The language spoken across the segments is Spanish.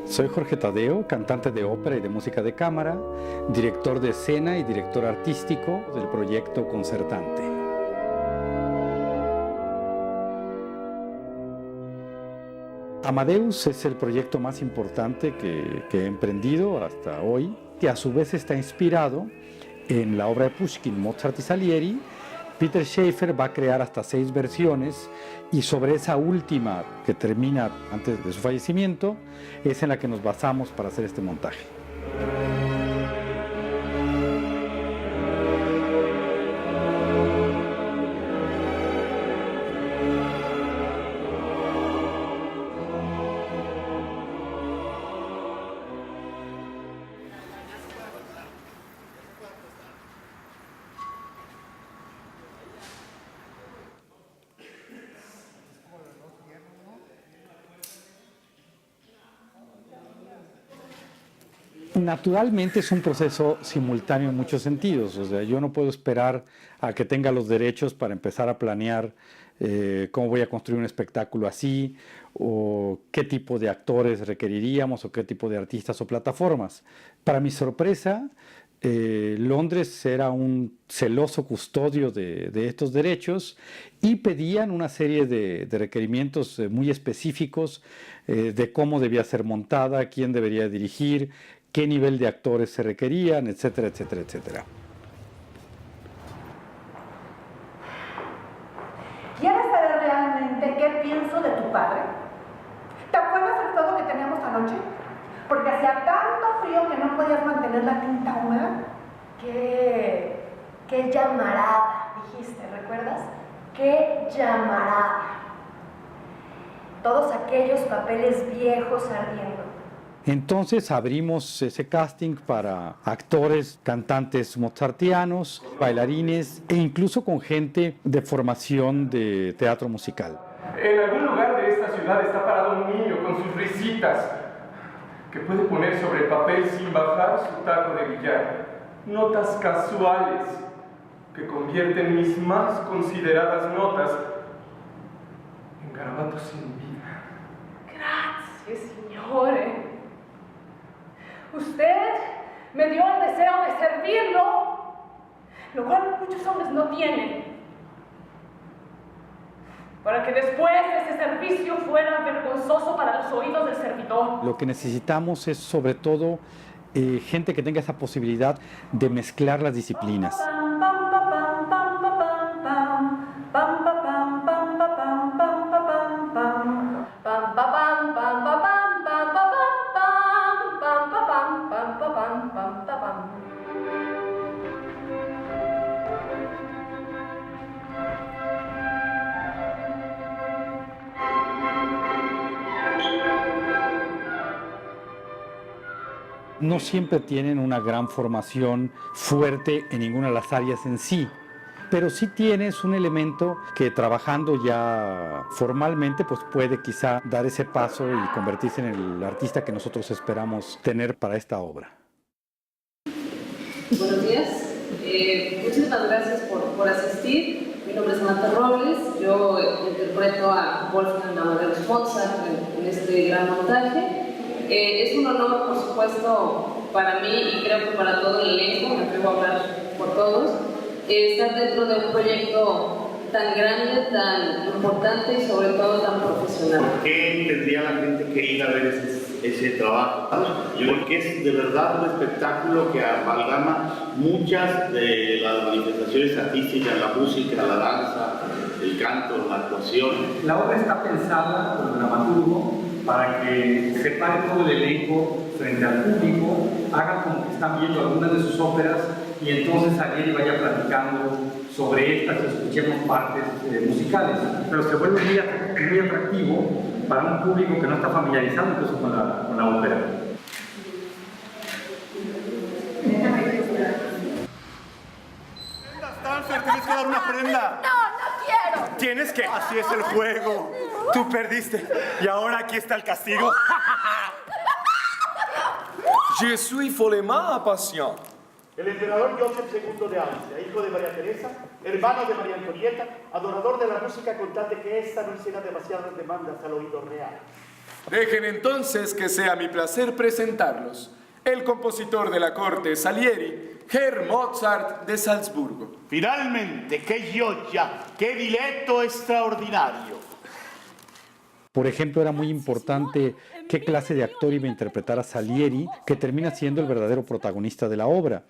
Soy Jorge Tadeo, cantante de ópera y de música de cámara, director de escena y director artístico del proyecto Concertante. Amadeus es el proyecto más importante que he emprendido hasta hoy, que a su vez está inspirado en la obra de Pushkin, Mozart y Salieri. Peter Shaffer va a crear hasta 6 versiones y sobre esa última, que termina antes de su fallecimiento, es en la que nos basamos para hacer este montaje. Naturalmente es un proceso simultáneo en muchos sentidos, o sea, yo no puedo esperar a que tenga los derechos para empezar a planear cómo voy a construir un espectáculo así, o qué tipo de actores requeriríamos, o qué tipo de artistas o plataformas. Para mi sorpresa, Londres era un celoso custodio de estos derechos y pedían una serie de requerimientos muy específicos de cómo debía ser montada, quién debería dirigir, qué nivel de actores se requerían, etcétera, etcétera, etcétera. ¿Quieres saber realmente qué pienso de tu padre? ¿Te acuerdas del fuego que teníamos anoche? Porque hacía tanto frío que no podías mantener la tinta húmeda. ¿Qué llamarada? Dijiste, ¿recuerdas? ¿Qué llamarada? Todos aquellos papeles viejos ardiendo. Entonces abrimos ese casting para actores, cantantes mozartianos, bailarines e incluso con gente de formación de teatro musical. En algún lugar de esta ciudad está parado un niño con sus risitas que puede poner sobre el papel sin bajar su taco de billar notas casuales que convierten mis más consideradas notas en garabatos sin vida. Gracias, signore. Usted me dio el deseo de servirlo, lo cual muchos hombres no tienen, para que después ese servicio fuera vergonzoso para los oídos del servidor. Lo que necesitamos es sobre todo gente que tenga esa posibilidad de mezclar las disciplinas. No siempre tienen una gran formación fuerte en ninguna de las áreas en sí, pero sí tienes un elemento que trabajando ya formalmente pues puede quizá dar ese paso y convertirse en el artista que nosotros esperamos tener para esta obra. Buenos días, muchísimas gracias por asistir. Mi nombre es Samantha Robles, yo interpreto a Wolfgang Amadeus Mozart en este gran montaje. Es un honor, por supuesto, para mí y creo que para todo el elenco, me atrevo a hablar por todos, estar dentro de un proyecto tan grande, tan importante y sobre todo tan profesional. ¿Por qué tendría la gente que ir a ver ese trabajo? Porque es de verdad un espectáculo que amalgama muchas de las manifestaciones artísticas, la música, la danza, el canto, la actuación. La obra está pensada por el dramaturgo para que se pare todo el elenco frente al público, haga como que están viendo algunas de sus óperas y entonces Salieri vaya platicando sobre estas y escuchemos partes musicales. Pero se vuelve muy atractivo para un público que no está familiarizado incluso con la ópera. Stanford, tienes que dar una prenda. No quiero. Tienes que. Así es el juego. Tú perdiste. Y ahora aquí está el castigo. Je suis follement impatient. El emperador Joseph II de Austria, hijo de María Teresa, hermano de María Antonieta, adorador de la música con tal de que ésta no hiciera demasiadas demandas al oído real. Dejen entonces que sea mi placer presentarlos. El compositor de la corte Salieri, Herr Mozart de Salzburgo. Finalmente, qué gioia, qué diletto extraordinario. Por ejemplo, era muy importante qué clase de actor iba a interpretar a Salieri, que termina siendo el verdadero protagonista de la obra.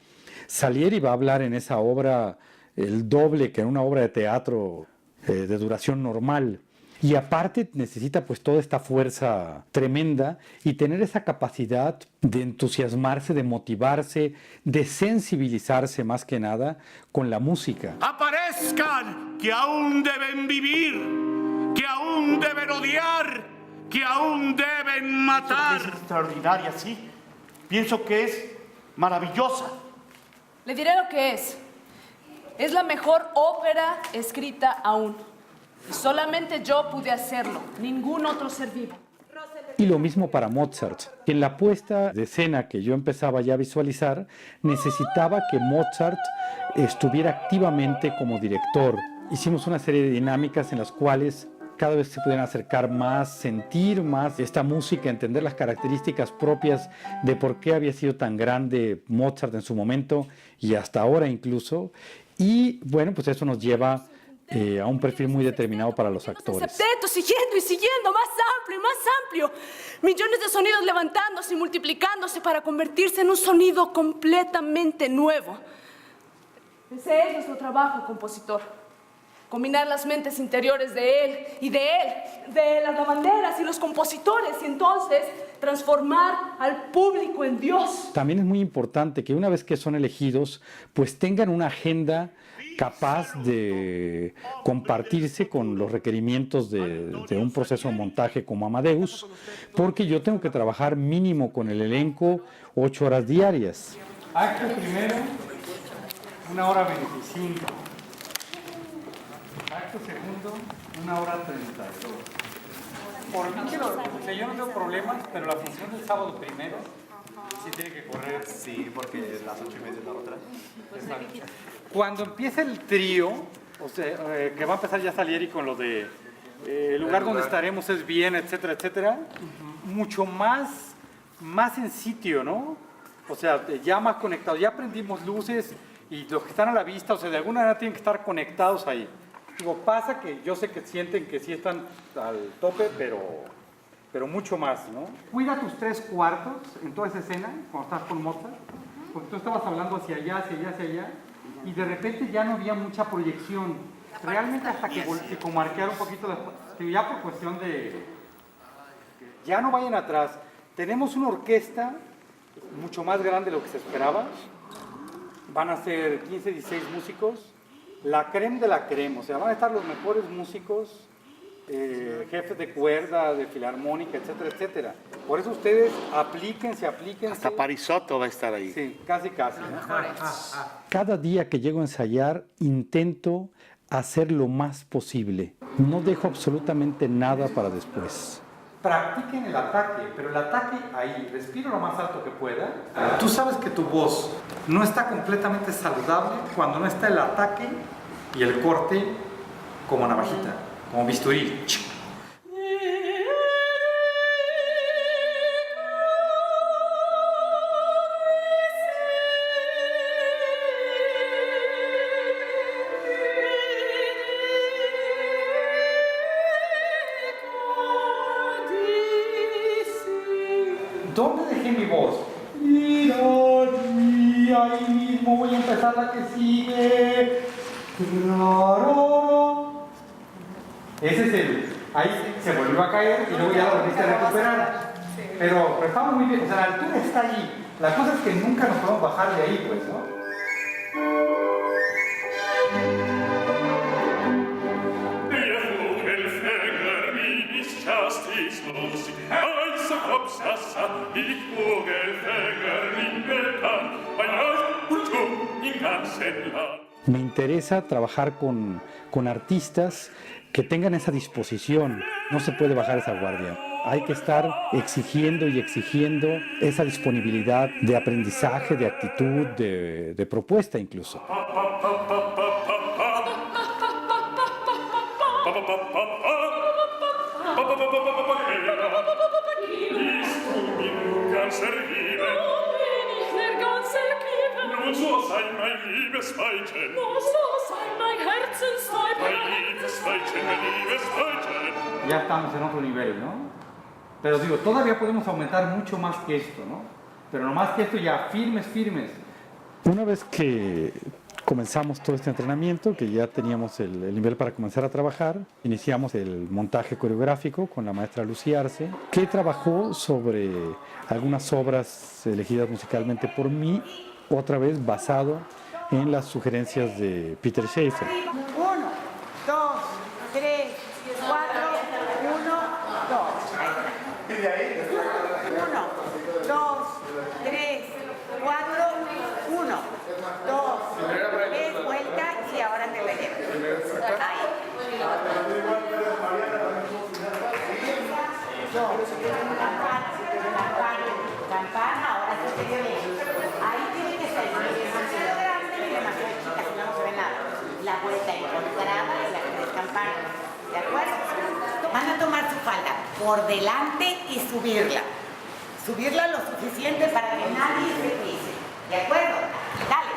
Salieri va a hablar en esa obra el doble que en una obra de teatro de duración normal. Y aparte necesita pues toda esta fuerza tremenda y tener esa capacidad de entusiasmarse, de motivarse, de sensibilizarse más que nada con la música. Aparezcan, que aún deben vivir, que aún deben odiar, que aún deben matar. Es extraordinaria, sí. Pienso que es maravillosa. Le diré lo que es. Es la mejor ópera escrita aún. Y solamente yo pude hacerlo, ningún otro ser vivo. Y lo mismo para Mozart. En la puesta de escena que yo empezaba ya a visualizar, necesitaba que Mozart estuviera activamente como director. Hicimos una serie de dinámicas en las cuales cada vez se pudieran acercar más, sentir más esta música, entender las características propias de por qué había sido tan grande Mozart en su momento y hasta ahora incluso. Y bueno, pues eso nos lleva a un perfil muy determinado para los actores. Septeto, siguiendo y siguiendo, más amplio y más amplio. Millones de sonidos levantándose y multiplicándose para convertirse en un sonido completamente nuevo. Ese es nuestro trabajo, compositor. Combinar las mentes interiores de él, de las lavanderas y los compositores, y entonces transformar al público en Dios. También es muy importante que una vez que son elegidos, pues tengan una agenda capaz de compartirse con los requerimientos de un proceso de montaje como Amadeus, porque yo tengo que trabajar mínimo con el elenco 8 horas diarias. Acto primero, 1 hora 25. Acto segundo, 1 hora 32. Por mí, o sea, yo no tengo problemas, pero la función del sábado primero sí tiene que correr. Sí, porque las 8:30 es la otra. Exacto. Cuando empieza el trío, o sea, que va a empezar ya Salieri con lo de el lugar donde estaremos es bien, etcétera, etcétera, mucho más en sitio, ¿no? O sea, ya más conectados, ya prendimos luces y los que están a la vista, o sea, de alguna manera tienen que estar conectados ahí. Digo, pasa que yo sé que sienten que sí están al tope, pero mucho más, ¿no? Cuida tus 3/4 en toda esa escena, cuando estás con Mozart, porque tú estabas hablando hacia allá, y de repente ya no había mucha proyección. Realmente hasta que comarquear un poquito después, ya por cuestión de... Ya no vayan atrás. Tenemos una orquesta mucho más grande de lo que se esperaba. Van a ser 15, 16 músicos. La creme de la creme, o sea, van a estar los mejores músicos, jefes de cuerda, de filarmónica, etcétera, etcétera. Por eso ustedes aplíquense. Hasta Parisotto va a estar ahí. Sí, casi, ¿no? Cada día que llego a ensayar, intento hacer lo más posible. No dejo absolutamente nada para después. Practiquen el ataque, pero el ataque ahí, respiro lo más alto que pueda. Tú sabes que tu voz no está completamente saludable cuando no está el ataque y el corte como navajita, como bisturí. ¿Dónde dejé mi voz? Y ahí mismo voy a empezar la que sigue. Ese es el... Ahí se volvió a caer y luego ya lo volviste a recuperar. Pero estamos muy bien, o sea, la altura está ahí. La cosa es que nunca nos podemos bajar de ahí, pues, ¿no? Me interesa trabajar con artistas que tengan esa disposición. No se puede bajar esa guardia. Hay que estar exigiendo y exigiendo esa disponibilidad de aprendizaje, de actitud, de propuesta incluso. Ya estamos en otro nivel, ¿no? Pero digo, todavía podemos aumentar mucho más que esto, ¿no? Pero no más que esto ya, firmes. Una vez que comenzamos todo este entrenamiento, que ya teníamos el nivel para comenzar a trabajar, iniciamos el montaje coreográfico con la maestra Lucía Arce, que trabajó sobre algunas obras elegidas musicalmente por mí, otra vez basado en las sugerencias de Peter Shaffer. 1, 2, 3, 4, 1, 2. ¿Y de ahí? 1, 2, 3, 4, 1, 2, 3, vuelta y ahora te la llevas. Ahí. 2, campana, ahora sí te lleve. Ahí tiene que ser ni demasiado grande ni demasiado chica, si no, no se ve nada. La vuelta encontrada y la tres campanas. ¿De acuerdo? Van a tomar su falda por delante y subirla. Subirla lo suficiente para que nadie se pise. ¿De acuerdo? Dale.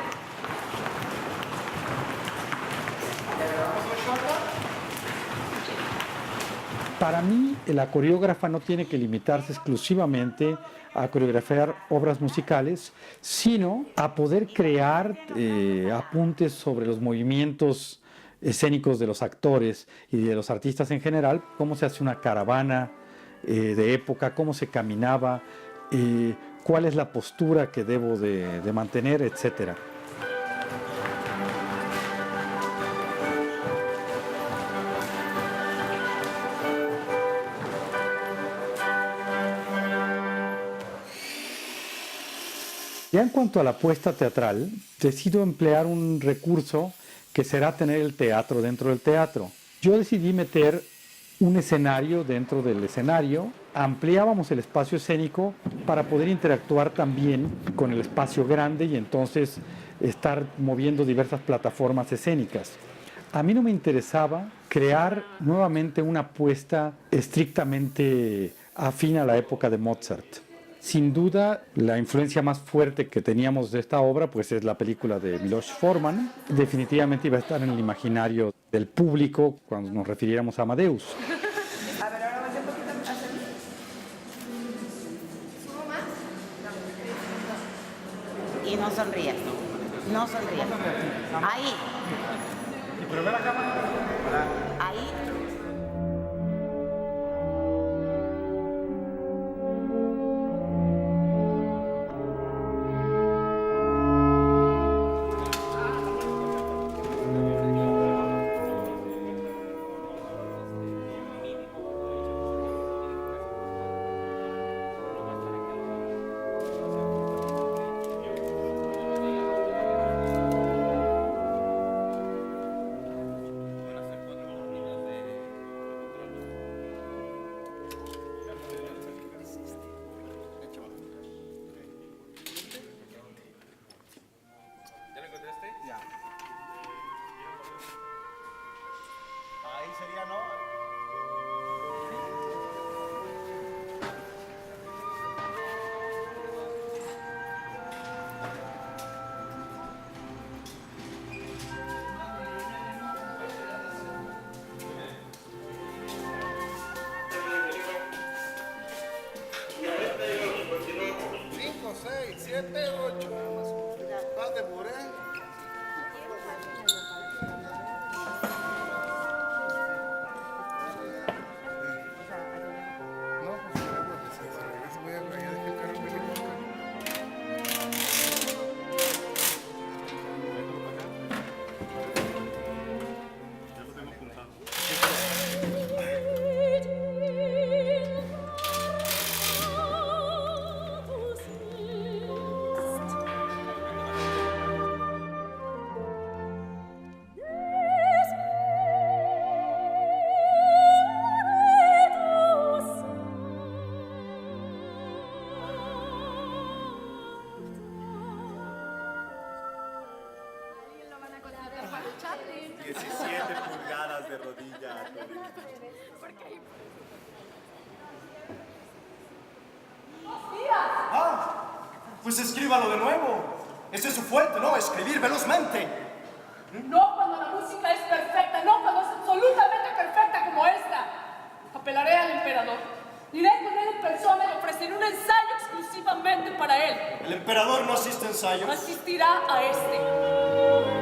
Para mí, la coreógrafa no tiene que limitarse exclusivamente a coreografiar obras musicales, sino a poder crear apuntes sobre los movimientos escénicos de los actores y de los artistas en general, cómo se hace una caravana de época, cómo se caminaba, cuál es la postura que debo de mantener, etcétera. Ya en cuanto a la puesta teatral, decido emplear un recurso que será tener el teatro dentro del teatro. Yo decidí meter un escenario dentro del escenario, ampliábamos el espacio escénico para poder interactuar también con el espacio grande y entonces estar moviendo diversas plataformas escénicas. A mí no me interesaba crear nuevamente una puesta estrictamente afín a la época de Mozart. Sin duda, la influencia más fuerte que teníamos de esta obra pues es la película de Milos Forman. Definitivamente iba a estar en el imaginario del público cuando nos refiriéramos a Amadeus. A ver, ahora vaya un poquito más. ¿Subo más? Y no sonrías. No sonrías. Ahí. Pero ve la cámara. Ahí. Ahí sería, ¿no? Cinco, 6, 7, 8. Más de Moré. De rodilla. Pues escríbalo de nuevo. Ese es su fuerte, ¿no? Escribir velozmente. No cuando la música es perfecta, no cuando es absolutamente perfecta. emperador. Iré con él en persona y ofreceré un ensayo exclusivamente para él. El emperador no asiste a ensayos. Asistirá a este.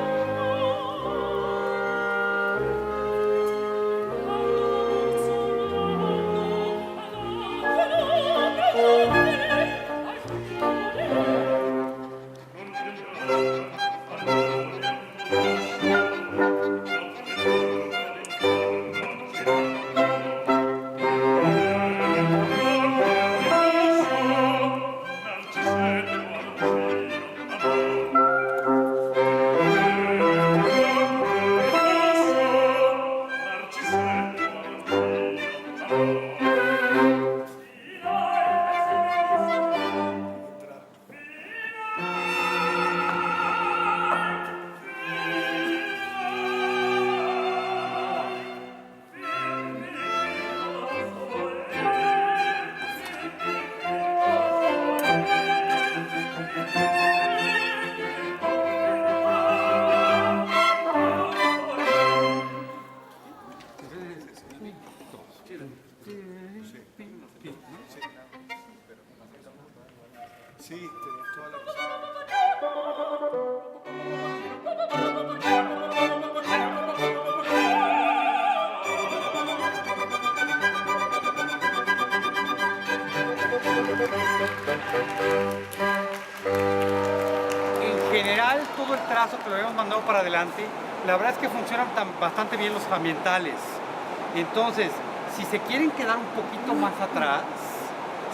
En general, todo el trazo que lo habíamos mandado para adelante, la verdad es que funcionan bastante bien los ambientales. Entonces, si se quieren quedar un poquito más atrás,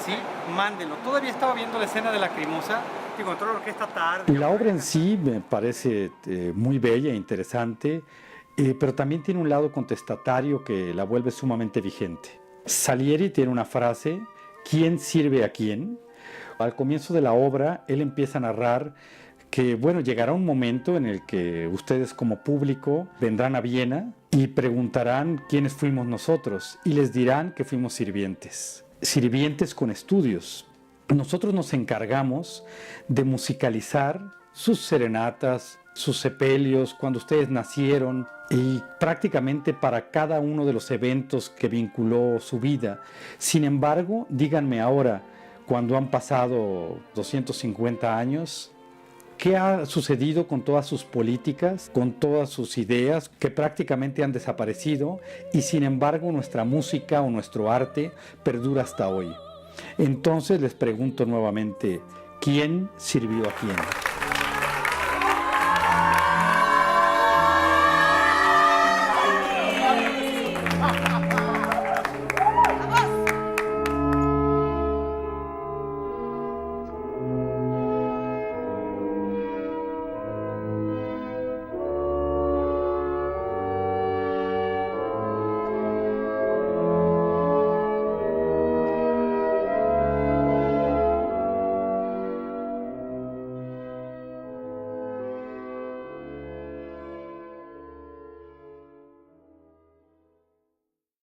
¿sí? Mándenlo. Todavía estaba viendo la escena de Lacrimosa, digo, entró la orquesta tarde. La obra en sí me parece muy bella e interesante, pero también tiene un lado contestatario que la vuelve sumamente vigente. Salieri tiene una frase, ¿quién sirve a quién? Al comienzo de la obra, él empieza a narrar que, bueno, llegará un momento en el que ustedes como público vendrán a Viena y preguntarán quiénes fuimos nosotros y les dirán que fuimos sirvientes. Sirvientes con estudios. Nosotros nos encargamos de musicalizar sus serenatas, sus sepelios, cuando ustedes nacieron, y prácticamente para cada uno de los eventos que vinculó su vida. Sin embargo, díganme ahora, cuando han pasado 250 años, ¿qué ha sucedido con todas sus políticas, con todas sus ideas que prácticamente han desaparecido y sin embargo nuestra música o nuestro arte perdura hasta hoy? Entonces les pregunto nuevamente, ¿quién sirvió a quién?